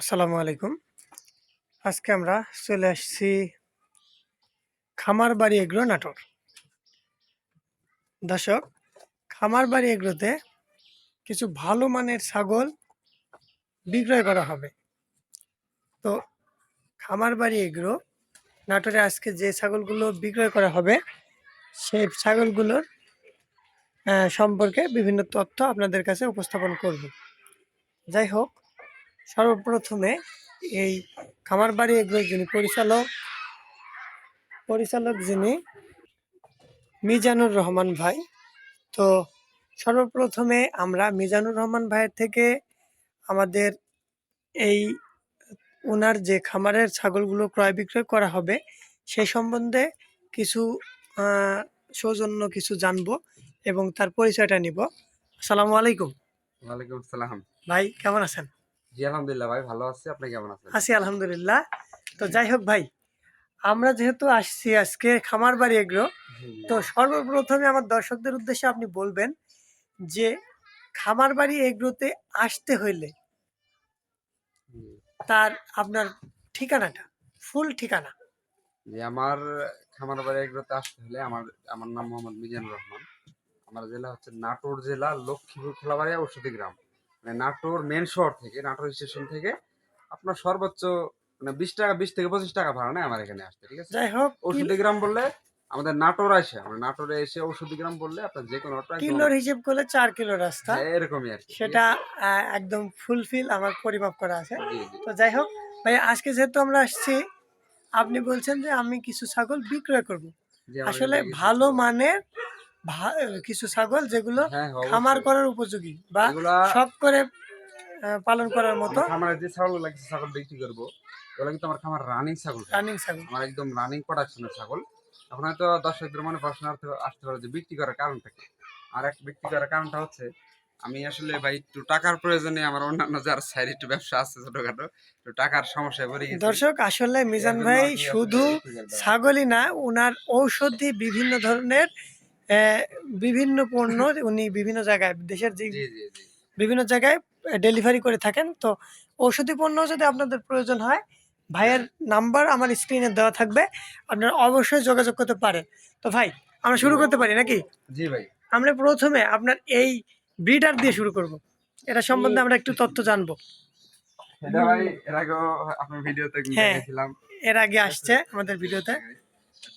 আসসালামু আলাইকুম। আজকে আমরা চলে আসছি খামারবাড়ি এগ্রো নাটোর। দর্শক, খামারবাড়ি এগ্রোতে কিছু ভালো মানের ছাগল বিক্রয় করা হবে। তো খামারবাড়ি এগ্রো নাটোরে আজকে যে ছাগলগুলো বিক্রয় করা হবে সেই ছাগলগুলোর সম্পর্কে বিভিন্ন তথ্য আপনাদের কাছে উপস্থাপন করব। যাই হোক, সর্বপ্রথমে এই খামারবাড়ি এগ্রোর যিনি পরিচালক যিনি মিজানুর রহমান ভাই। তো সর্বপ্রথমে আমরা মিজানুর রহমান ভাইয়ের থেকে আমাদের এই ওনার যে খামারের ছাগলগুলো ক্রয় বিক্রয় করা হবে সেই সম্বন্ধে কিছু সৌজন্য কিছু জানবো এবং তার পরিচয়টা নিব। আসসালামু আলাইকুম। ওয়ালাইকুম আসসালাম। ভাই কেমন আছেন? জি আলহামদুলিল্লাহ ভাই ভালো আছি। আপনি কেমন আছেন? আছি আলহামদুলিল্লাহ। তো যাই হোক ভাই, আমরা যেহেতু আসছি আজকে খামারবাড়ি এগ্রো, তো সর্বপ্রথমে আমার দর্শকদের উদ্দেশ্যে আপনি বলবেন যে খামারবাড়ি এগ্রোতে আসতে হইলে তার আপনার ঠিকানাটা, ফুল ঠিকানা। জি আমার খামারবাড়ি এগুলোতে আসতে হলে আমার আমার নাম মোহাম্মদ মিজানুর রহমান। আমার জেলা হচ্ছে নাটোর জেলা লক্ষ্মীপুর খোলাবাড়িয়া ঔষধি গ্রাম। মানে নাটোর মেন শহর থেকে, নাটোর স্টেশন থেকে আপনার সর্বোচ্চ মানে 20 টাকা 20 থেকে 25 টাকা ভাড়া নেয় আমার এখানে আসতে। ঠিক আছে? যাই হোক, ঔষধি গ্রাম বললে আমাদের নাটোর আসে, মানে নাটোরে এসে ঔষধি গ্রাম বললে আপনার যে কোনো কিলোর হিসেব করলে 4 কিলো রাস্তা, হ্যাঁ এরকমই আর কি। সেটা একদম ফুলফিল আমার পরিমাপ করা আছে। জি জি তো যাই হোক ভাই, আজকে যেহেতু আমরা আসছি, আপনি বলছেন যে আমি কিছু ছাগল বিক্রয় করব। জি আমার আসলে এখান থেকে ভালো মানের কিছু ছাগল যেগুলো হ্যাঁ হ্যাঁ, খামার অবশ্যই করার উপযোগী বা এগুলা শখ করে পালন করার মতো খামারে যে ছাগল লাগছে ছাগল বিক্রি করবো, ওগুলো কিন্তু আমার খামার রানিং ছাগল ভাই। রানিং ছাগল। আমার একদম রানিং প্রোডাকশনের ছাগল। এখন হয়তো দর্শকদের মনে প্রশ্ন আসতে পারে যে বিক্রি করার কারণটা কি। আর এক বিক্রি করার কারণটা হচ্ছে আমি আসলে ভাই একটু টাকার প্রয়োজনে আমার অন্যান্য যারা সাইড একটু ব্যবসা আছে ছোটখাটো, একটু টাকার সমস্যায় পড়ে গেছি। দর্শক, আসলে এর মিজান জন্য ভাই আর কি আসলে শুধু বিক্রি করতে হয়। ছাগলই না, উনার ঔষধি বিভিন্ন ধরনের আহ, বিভিন্ন পণ্য উনি বিভিন্ন জায়গায় দেশের যে জি জি জি বিভিন্ন জায়গায় ডেলিভারি করে থাকেন। তো ঔষধি পণ্য যদি আপনাদের প্রয়োজন হয়, ভাইয়ের নাম্বার আমার স্ক্রিনে দেওয়া থাকবে, আপনারা অবশ্যই যোগাযোগ করতে পারেন। তো ভাই, আমরা শুরু করতে পারি নাকি? জি ভাই। আমরা প্রথমে আপনার এই ব্রিডার দিয়ে শুরু করব, এটা সম্বন্ধে আমরা একটু তথ্য জানবো। এটা ভাই এর আগেও আপনার ভিডিওতে হ্যাঁ, দেখেছিলাম। এর আগে আসছে আমাদের ভিডিওতে।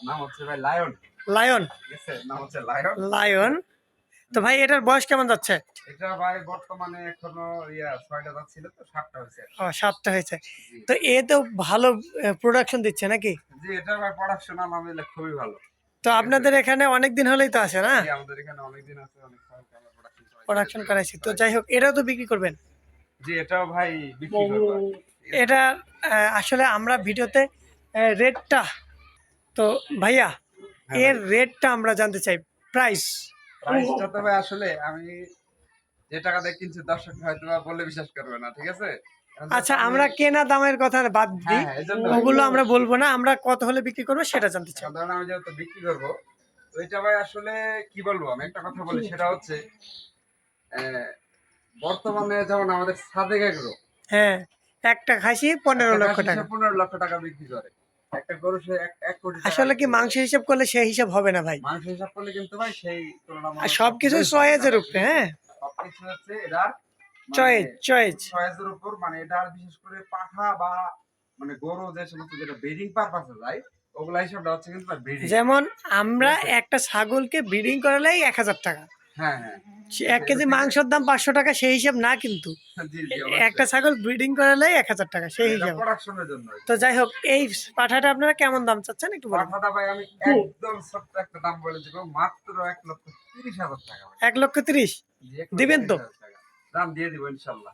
নাম হচ্ছে ভাই লায়ন। লায়ন। ঠিক আছে? নাম হচ্ছে লায়ন। লায়ন। তো ভাই, এটার বয়স কেমন যাচ্ছে? এটা ভাই বর্তমানে এখনো 6টা যাচ্ছিল, তো 7টা হয়েছে আর কি। 7টা হয়েছে। জি তো এ তো ভালো প্রোডাকশন দিচ্ছে নাকি? জি এটা ভাই প্রোডাকশন আলহামদুলিল্লাহ খুবই ভালো। তো ঠিক আছে? আপনাদের এখানে অনেক দিন হলেই তো আছে না? জি আমাদের এখানে অনেকদিন আছে, অনেক সময় আমরা প্রোডাকশন প্রোডাকশন করাইছি। তো যাই হোক, এটাও তো বিক্রি করবেন। জি এটাও ভাই বিক্রি করবো আর কি। ঠিক আছে? এটা আসলে আমরা ভিডিওতে রেটটা, তো ভাইয়া হ্যাঁ এর ভাই, রেটটা আমরা জানতে চাই, প্রাইস। প্রাইসটা তো ভাই আসলে আমি যে টাকা দিয়ে কিনছি দর্শক হয়তো বা বললে বিশ্বাস করবে না। ঠিক আছে? এখন যেহেতু আচ্ছা, আমরা কেনা দামের কথা বাদ হ্যাঁ দিই, হ্যাঁ এই জন্য ওগুলো আমরা বলবো না, আমরা কত হলে বিক্রি করবো সেটা জানতে চাই। এখন ধরেন আমি যেহেতু বিক্রি করবো, তো এটা ভাই আসলে কি বলবো, আমি একটা কথা বলি সেটা হচ্ছে আহ, বর্তমানে যেমন আমাদের সাদেক এগ্রো হ্যাঁ, একটা খাসি একটা 15 লক্ষ খাসি সে টাকা 15 লক্ষ টাকা বিক্রি করে। একটা গরু সে 1 কোটি টাকা আসলে কি বিক্রি করে। মাংস হিসাব করলে সেই হিসাব হবে না ভাই, মাংস হিসাব করলে কিন্তু ভাই সেই আর তুলনামূলক সবকিছু সবগুলোই ভালো। চয়েজের উপরে। হ্যাঁ, সবকিছু হচ্ছে এটার মানে চয়েজ চয়েজ। চয়েসের উপর, মানে এটার বিশেষ করে পাঠা বা মানে গরু যে সমস্ত যেটা ব্রিডিং পারপাসে যায়, ওগুলা হিসাবটা হচ্ছে কিন্তু ব্রিডিং। যেমন ঠিক আমরা আছে? একটা ছাগলকে ব্রিডিং করালেই 1000 টাকা, হ্যাঁ হ্যাঁ এক এটা কেজি থেকে মাংসের দাম 500 টাকা, সেই হিসাব না কিন্তু। জি জি একটা অবশ্যই ছাগল ব্রিডিং করালেই 1000 টাকা, সেই এটা হিসাব। প্রোডাকশনের জন্য। তো যাই হোক, এই পাঠাটা আপনারা কেমন দাম চাচ্ছেন একটু বলুন। পাঠাটা ভাই আমি একদম ছোট্ট একটা দাম বলে দিব, মাত্র 1,30,000 টাকা ভাই। 1,30,000 জি, এক লক্ষ দিবেন তিরিশ তো? হাজার টাকা দাম দিয়ে দিব ইনশাল্লাহ।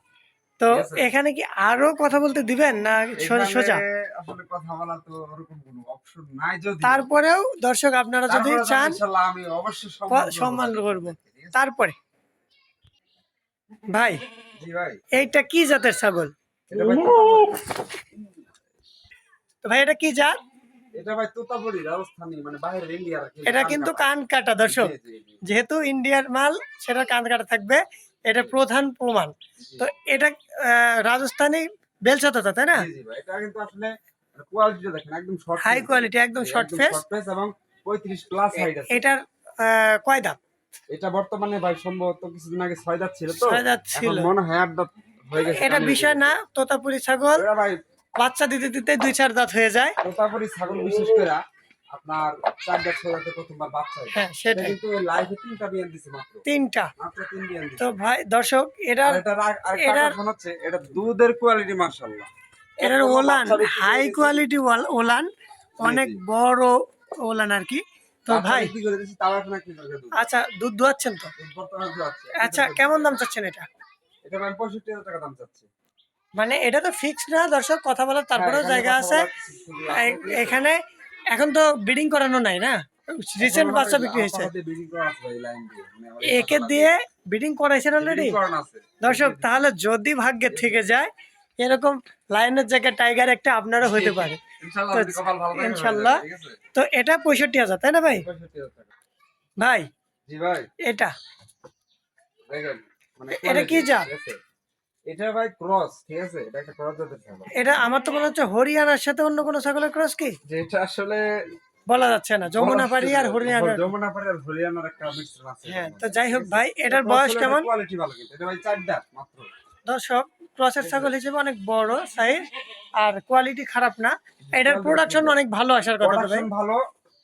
তো ঠিক আছে? এখানে কি আরো কথা বলতে দিবেন না সোজা এখানে সোজা? আসলে কথা বলা তো ওরকম কোনো অপশন নাই, যদিও তারপরেও দর্শক আপনারা যদি তারপরে চান, ইনশাল্লাহ আমি অবশ্যই সম্মান করবো সম্মান করবো। দর্শকদেরকে। ঠিক আছে? তারপরে ভাই, জি ভাই, এইটা কি জাতের ছাগল? এটা ভাই তোতাপুরি। তো ভাই, এটা কি জাত? এটা ভাই তোতাপুরি রাজস্থানি, মানে বাইরের ইন্ডিয়ার আর কি, এটা কান কিন্তু কাটা। কান কাটা দর্শক, জি জি জি যেহেতু ইন্ডিয়ার মাল, সেটা কান কাটা থাকবে, এটা প্রধান প্রমাণ। জি তো এটা রাজস্থানি বেলচা তোতা তাই না? জি জি ভাই, এটা কিন্তু আসলে কোয়ালিটিটা দেখেন একদম শর্ট হাই কোয়ালিটি, একদম শর্ট ফেস। শর্ট ফেস এবং 35 প্লাস হাইট আছে। এটার কয় দাঁত? এটা বর্তমানে ভাই সম্ভবত কিছুদিন আগে 6 দাঁত ছিল তো, 6 দাঁত এখন ছিল। মনে হয় 8 দাঁত হয়ে গেছে। এটা বিষয় না, তোতাপুরি ছাগল এটা ভাই বাচ্চা দিতে দিতে 2-4 দাঁত হয়ে যায়। তোতাপুরি ছাগল বিশেষ করে আপনার 4 দাঁত 6 দাঁতে প্রথমবার বাচ্চা হয়। হ্যাঁ এটা সেটাই, কিন্তু লাইফে 3টা বিয়ান দিছে মাত্র। 3টা। মাত্র 3 বিয়ান তো দিছে। ভাই দর্শক আর এটার এটার আরেকটা এটার আকর্ষণ হচ্ছে এটা দুধের কোয়ালিটি মাশাআল্লাহ। এটার এখনো ওলান বাচ্চা বিক্রি করে হাই দিছে। কোয়ালিটি ওলান, জি, অনেক জি। বড় ওলান আর কি। তো বাচ্চা ভাই বিক্রি করে দিছি, তাও এখন একটু করে দুধ। আচ্ছা, দুধ দোয়াচ্ছেন তো? দুধ বর্তমানে দুয়াচ্ছে। আচ্ছা, কেমন দাম চাচ্ছেন এটা? এটা ভাই 65,000 টাকা দাম চাচ্ছি। মানে এটা তো ফিক্সড না দর্শক, কথা বলার হ্যাঁ, তারপরেও এখানে জায়গা কথা আছে। বলার সুযোগ আছে, ঠিক আছে? এখানে এখন তো ব্রিডিং করানো নাই না, রিসেন্ট এখন বাচ্চা আমার বিক্রি হয়েছে। হাতে বিডিং করা আছে ভাই লাইন দিয়ে। মানে আমার এই একে ছাগল দিয়ে ব্রিডিং করাইছেন আছে, অলরেডি? বিডিং করানো আছে। দর্শক তাহলে যদি ভাগ্যের থেকে যায় এরকম লায়নের জায়গায় টাইগার একটা আপনারও হতে পারে। ইনশাআল্লাহ তো যদি কপাল ভালো থাকে হয়ে যাবে, ইনশাল্লাহ। ঠিক আছে? তো এটা 65,000 তাই না ভাই? 65,000 টাকা। ভাই জি ভাই, এটা দেখেন মানে এটা কি quality, জাত? ঠিক আছে? এটা ভাই ক্রস, ঠিক আছে? এটা একটা ক্রস জাতের ছাগল। এটা আমার তো মনে হচ্ছে হরিয়ানার সাথে অন্য কোনো ছাগলের ক্রস কি যেটা আসলে বলা যাচ্ছে না, যমুনা পাড়ি আর হরিয়ানার। যমুনা পাড়ি আর হরিয়ানার একটা মিশ্রণ আছে। হ্যাঁ, তো যাই হোক ভাই এটার বয়স কেমন? কোয়ালিটি ভালো কিন্তু। এটা ভাই 4 দাঁত মাত্র। দর্শক ক্রসের ছাগল হিসেবে অনেক বড় সাইজ আর কোয়ালিটি খারাপ না। এটার প্রোডাকশন অনেক ভালো আসার কথা তো ভাই। প্রোডাকশন ভালো।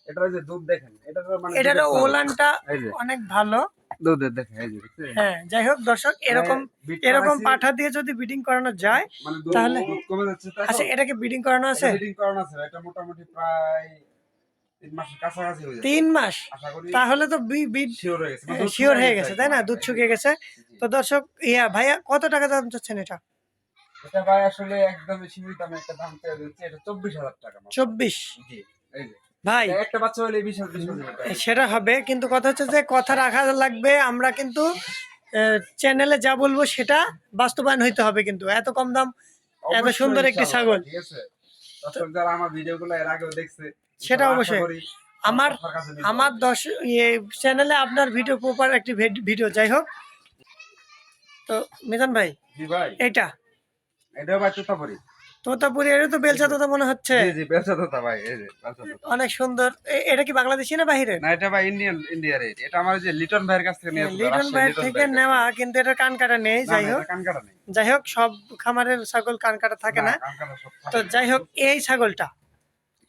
এটার এই যে দুধ দেখেন। এটার মানে এটার দুধের colour। ওলানটা এই যে অনেক ভালো। দুধের দেখেন, এই যে দেখছেন? হ্যাঁ, যাই হোক দর্শক এরকম বিট এরকম করাইছি, পাঠা দিয়ে যদি ব্রিডিং করানো যায় মানে দুধ তাহলে। দুধ কমে যাচ্ছে তো আচ্ছা, এখন। এটাকে ব্রিডিং করানো আছে? এটা বিডিং করানো আছে। এটা মোটামুটি প্রায় 3 মাসের কাছাকাছি হয়ে যাচ্ছে। 3 মাস? আশা করি তাহলে তো শিওর হয়ে গেছে। দুধ শিওর শুকিয়ে হয়ে গেছে গেছে তাই না, একদম। দুধ শুকিয়ে গেছে। জি। তো দর্শক ভাইয়া কত টাকা দাম চাচ্ছেন এটা? এটা ভাই আসলে একদম সীমিত দামে একটা দাম পেয়ে যাচ্ছে। এটা 24,000 টাকা মাত্র। 24? জি, এই যে। ভাই একটা বাচ্চা হলে 20,000 টাকা। সেটা হবে, কিন্তু কথা হচ্ছে যে কথা রাখা লাগবে। আমরা কিন্তু চ্যানেলে যা বলবো সেটা বাস্তবায়ন হইতে হবে, কিন্তু এত কম দাম এত অবশ্যই সুন্দর একটি ইনশাআল্লাহ, ছাগল। ঠিক আছে? দর্শক যারা আমার ভিডিওগুলো এর আগেও দেখছে, সেটা ইনশাআল্লাহ আশা অবশ্যই। করি আমার আপনার কাছে নিতে আমার চ্যানেলে আপনার ভিডিও প্রপার একটি ভিডিও। যাই হোক, তো মিজান ভাই জি ভাই, এটা এটা ভাই তোতাপুরি। তোতাপুরি, এটা তো বেলচা তোতা মনে হচ্ছে। জি জি, বেলচা তোতা ভাই, এই যে বেলচা তোতা। অনেক সুন্দর। এটা কি বাংলাদেশি না বাহিরের? না, এটা ভাই ইন্ডিয়ার। এটা আমার যে লিটন ভাইয়ের কাছ থেকে নিয়ে লিটন ভাইয়ের থেকে নেওয়া, কিন্তু এটা কান কাটা নেই। যাই হোক, কান কাটা নেই। যাই হোক সব খামারের ছাগল কান কাটা থাকে না। কান কাটা সব থাকে তো না। যাই হোক এই ছাগলটা,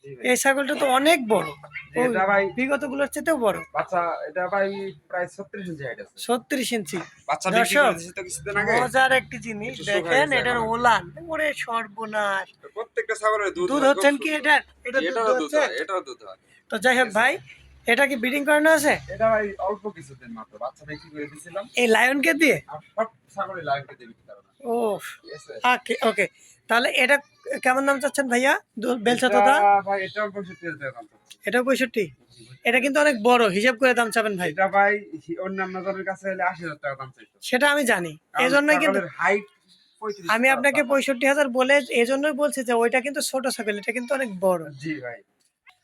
জি ভাই। এই ছাগলটা তো অনেক বড়, জি, এটা ভাই বিগত গুলোর চেয়েও বড়। বাচ্চা, এটা ভাই প্রায় 36 ইঞ্চি হাইট আছে। 36 ইঞ্চি। বাচ্চা বিক্রি দর্শক করে দিয়েছে তো কিছুদিন আগে। মজার একটি জিনিস একটু শুকায় দেখেন, গেছে এটার এখন। ওলান ওরে সর্বনাশ। তো প্রত্যেকটা ছাগলের দুধ দুধ হয়, হচ্ছেন খুব কি সুন্দর। এটার? এটা দুধ এটারও দুধ হচ্ছে? হয়, এটাও দুধ হয়। তো যাই হোক ভাই, এটা কি ব্রিডিং করানো আছে? এটা ভাই অল্প কিছুদিন মাত্র বাচ্চা বিক্রি করে দিয়েছিলাম। এই লায়নকে দিয়ে? আর সব ছাগলের লাইনকে দিয়ে বিক্রি করা না, ও ঠিক আছে? ওকে ওকে। তাহলে এটা কেমন দাম চাচ্ছেন ভাইয়া? বেলচা এটা তোতা ভাই এটাও 65,000 টাকা দাম চাচ্ছি। এটাও 65? এটা কিন্তু অনেক বড়, হিসাব করে দাম চাবেন ভাই। এটা ভাই অন্যান্য জনের কাছে হলে 80,000 টাকা দাম চাইতো। সেটা আমি জানি, কারণ এই জন্যই কিন্তু ছাগলের হাইট 35 আমি আপনাকে 65,000 বলে এই জন্যই বলছি যে ওইটা কিন্তু ছোট ছাগল, এটা কিন্তু অনেক বড়। জি ভাই,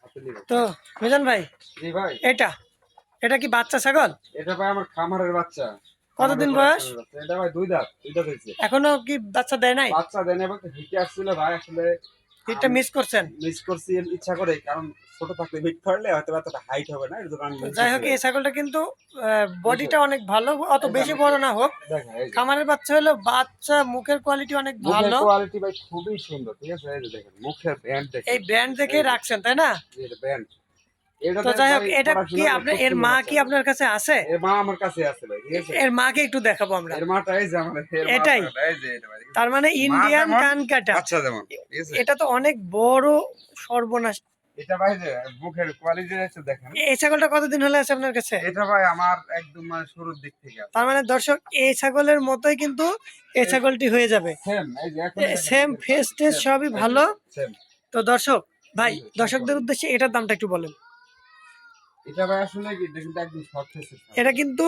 আসলে ভাই। তো মিজান ভাই জি ভাই, এটা এটা কি বাচ্চা ছাগল? এটা ভাই আমার খামারের বাচ্চা। কতদিন খামারের বয়স? বাচ্চা। এটা ভাই 2 দাঁত হয়েছে। এখনো কি বাচ্চা দেয় নাই? বাচ্চা দেয় না বলতে হিটে আসছিল ভাই, আসলে এটা মিস করছেন? মিস করছি ইচ্ছা করে, কারণ ছোট থাকলে হিট করলে হয়তো এতটা হাইট হবে না, এর জন্য আমি miss যাই হোক করে এই ছাগলটা কিন্তু বডিটা অনেক ভালো, অত এই বেশি যে বড় না হোক। দেখেন, এই যে খামারের বাচ্চা হলো, বাচ্চা মুখের কোয়ালিটি অনেক মুখের ভালো। কোয়ালিটি ভাই খুবই সুন্দর, ঠিক আছে? এই যে দেখেন মুখের ব্যান্ড দেখেন, এই ব্র্যান্ড দেখে এই যে, রাখছেন তাই না? এই যে ব্যান্ড। এটা তো যাই হোক, ভাই এটা পড়াশোনা কি করে আপনার খুব এর সুন্দর মা বাচ্চা কি ভাই। আপনার কাছে আছে? এর মা আমার কাছে আছে ভাই, ঠিক আছে? এর মাকে একটু দেখাবো আমরা। এর মাটা এই যে আমাদের এর মা এটাই? ছাগলটা, এই যে এটা ভাই। তার মানে ইন্ডিয়ান যেমন, কান কাটা। বাচ্চা যেমন, ঠিক আছে? এটা তো অনেক বড় সর্বনাশ। এটা ভাই যে মুখের কোয়ালিটি আছে দেখেন। এই ছাগলটা কতদিন হলে আছে আপনার কাছে? এটা ভাই আমার একদম মানে শুরুর দিক থেকে আছে। তার মানে দর্শক এই ছাগলের মতোই কিন্তু এই ছাগলটি হয়ে যাবে। সেম, এই যে এখন সেম ফেস টেস সবই ভালো। সেম। তো দর্শক ভাই, দর্শকদের উদ্দেশ্যে এটার দামটা একটু বলেন। এটা ভাই আসলে কি দেখুন, একদম শর্ট ফেসের ছাগল। এটা কিন্তু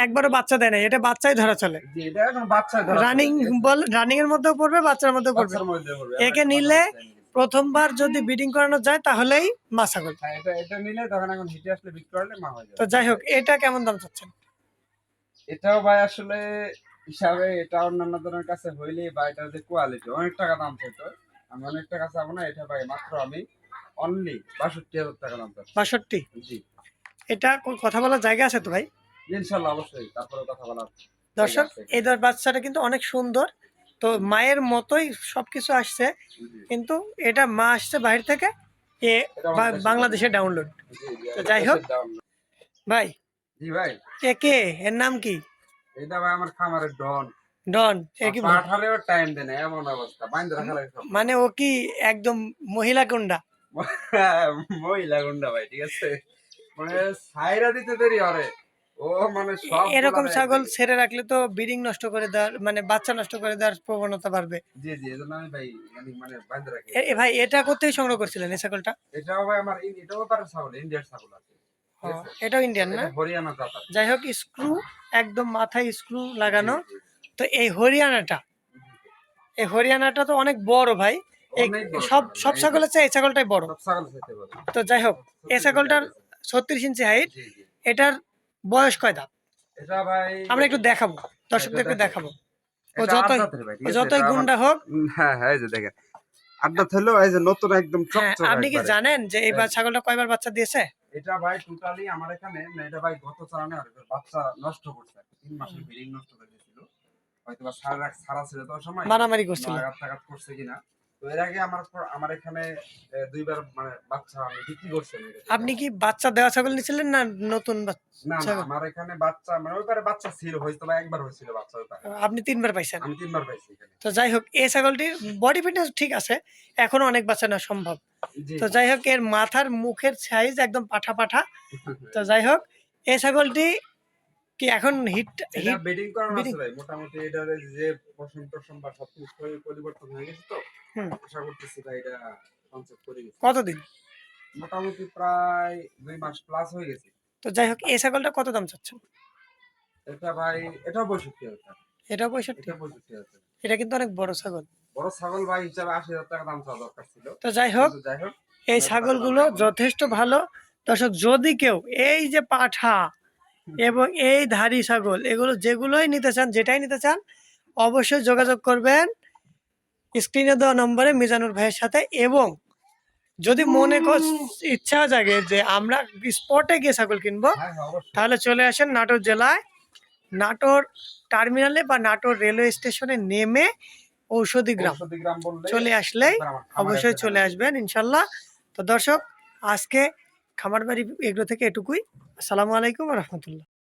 একবারও বাচ্চা দেয় না, এটা বাচ্চাই ধরা চলে। জি, এটা এখন বাচ্চা ধরা রানিং চলে, ঠিক আছে? রানিং এর মধ্যেও পড়বে, বাচ্চার মধ্যেও পড়বে। বাচ্চার মধ্যে পড়বে। একে এখন নিলে বাচ্চা নিয়ে গেছে। প্রথমবার যদি ব্রিডিং করানো যায় তাহলেই মা ছাগল। হ্যাঁ, এটা নিলে তখন এখন হিটে আসলে বিক্রি করলে মা হয়ে তো যাবে। যাই হোক, এটা কেমন দাম চাচ্ছেন? এটাও ভাই আসলে হিসাবে এটা অন্যান্য জনের কাছে হইলে বা এটার যে কোয়ালিটি অনেক টাকা দাম চাইতো, আমি অনেক টাকা চাবো না, এটা ভাই মাত্র আমি অনলি 62,000 টাকা দাম চাচ্ছি। 62? জি এটা কথা বলার জায়গা আছে তো ভাই? ইনশাল্লাহ অবশ্যই, তারপরে কথা বলার জায়গা দর্শক, আছে এই এখানে। বাচ্চাটা কিন্তু অনেক সুন্দর। তো মায়ের মতোই সবকিছু আসছে, জি কিন্তু এটা মা আসছে বাইরে থেকে, এ এটা আমাদের দেশের বাংলাদেশে ডাউনলোড। জি জি তো এটা যাই হোক দেশের দাম। ভাই, জি ভাই, এ কে, এর নাম কি? এটা ভাই আমার খামারের ডন। ডন? এ কি পাঠালেও টাইম দেয় না, এমন অবস্থা, বাইন্দে রাখা লাগে সব। মানে ও কি একদম মহিলা গুন্ডা? মহিলা গুন্ডা ভাই, ঠিক আছে, মানে সাইরা দিতে দেরি হরে, ও মানে সব এরকম গুলা এক ছাগল জায়গায়। ছেড়ে রাখলে তো ব্রিডিং নষ্ট করে দেওয়ার, মানে বাচ্চা নষ্ট করে দেওয়ার প্রবণতা বাড়বে। জি জি এজন্য আমি ভাই মানে বাইন্দে রাখি। ভাই, এটা কোথায় সংগ্রহ করছিলেন এই ছাগলটা? এটাও ভাই আমার এটাও তার ছাগল, ইন্ডিয়ার ছাগল আছে, ঠিক আছে, এটাও ইন্ডিয়ান না? এটা হরিয়ানা জাত আছে। যাই হোক, স্ক্রু একদম মাথায় স্ক্রু জি লাগানো। জি তো এই হরিয়ানাটা, এই হরিয়ানাটা তো অনেক বড় ভাই। এই অনেক বড় সব ছাগল সব ভাই, ছাগলের চেয়ে এই ছাগলটাই বড়। সব ছাগল খেতে পারে। তো যাই হোক, এই 36 ছাগলটার হাইট আছে। 36 ইঞ্চি হাইট। জি জি এটার বয়স কয় দাঁত? এটা ভাই আমরা একটু দেখাবো, এটা দর্শকদেরকে দেখো, দেখাবো। ও এটা যতই আড্ডাতে ভাই, ঠিক ও আছে, যতই এটা আমার গুন্ডা হোক। হ্যাঁ হ্যাঁ এই যে দেখেন আড্ডা থইলো, এই যে নতুন একদম হ্যাঁ, চকচক আপনি কি একবারে। জানেন যে এইবার ছাগলটা কয়বার বাচ্চা দিয়েছে? এটা ভাই টোটালি আমার এখানে না, এটা ভাই গত চালানে আর বাচ্চা নষ্ট করছে, 3 মাসের ব্রিডিং নষ্ট করে দিয়েছিল, হয়তো বা সারা ছিল তো ওই সময়, মারামারি করছিল। আঘাত টাঘাত করছে কিনা। তো এর আগে আমার এখানে দুইবার মানে বাচ্চা আমি বিক্রি করছি আমি এটা থেকে। আপনি কি বাচ্চা দেওয়া ছাগল নিয়েছিলেন না নতুন না না ছাগল? আমার এখানে বাচ্চা মানে ওইবারে বাচ্চা ছিল, হয়তো বা একবার হয়েছিল বাচ্চা ওইবারে, আপনি 3বার পাইছেন? আমি 3বার পাইছি এখানে। তো যাই হোক, এই ছাগলটির বডি ফিটনেস ঠিক আছে, এখনো অনেক বাচ্চা নেওয়া সম্ভব। জি তো যাই হোক, এর মাথার মুখের সাইজ একদম পাঠা পাঠা। তো যাই হোক, এই ছাগলটি কি এখন হিট এটা হিট বেডিং করানো বিডি? আছে ভাই, মোটামুটি এটার যে বসন্ত সম্বার সবকিছু পরিবর্তন হয়ে গেছে, তো হুম। আশা করতেছি ভাই এটা কনসেপ্ট করে গেছে। কতদিন? মোটামুটি প্রায় 2 মাস প্লাস হয়ে গেছে। তো যাই হোক, এই ছাগলটা কত দাম চাচ্ছেন? এটা ভাই এটাও 62,000 টাকা। এটা 65? এটা 65,000 টাকা। এটা কিন্তু অনেক বড় ছাগল। বড় ছাগল ভাই হিসাবে 80,000 টাকা দাম চাওয়া দরকার ছিল, তো যাই হোক, কিন্তু যাই হোক এই আমি এত টাকা দাম ছাগলগুলো চাবো না। যথেষ্ট ভালো। দর্শক, যদি কেউ এই যে পাঠা এবং এই ধাড়ি ছাগল, এগুলো যেগুলোই নিতে চান, যেটাই নিতে চান, অবশ্যই যোগাযোগ করবেন স্ক্রিনে দেওয়া নম্বরে মিজানুর ভাইয়ের সাথে। এবং যদি মনে ইচ্ছা জাগে যে আমরা স্পটে গিয়ে ছাগল কিনবো, হ্যাঁ হ্যাঁ অবশ্যই। তাহলে চলে আসেন নাটোর জেলায়, নাটোর টার্মিনালে বা নাটোর রেলওয়ে স্টেশনে নেমে ঔষধি গ্রাম ঔষধি গ্রাম বললে চলে আসলেই একবার আমার খামারে অবশ্যই এসে চলে দেখা আসবেন ইনশাল্লাহ। তো দর্শক, আজকে খামারবাড়ি এগুলো থেকে এটুকুই। আসসালামু আলাইকুম রহমতুল্লাহ।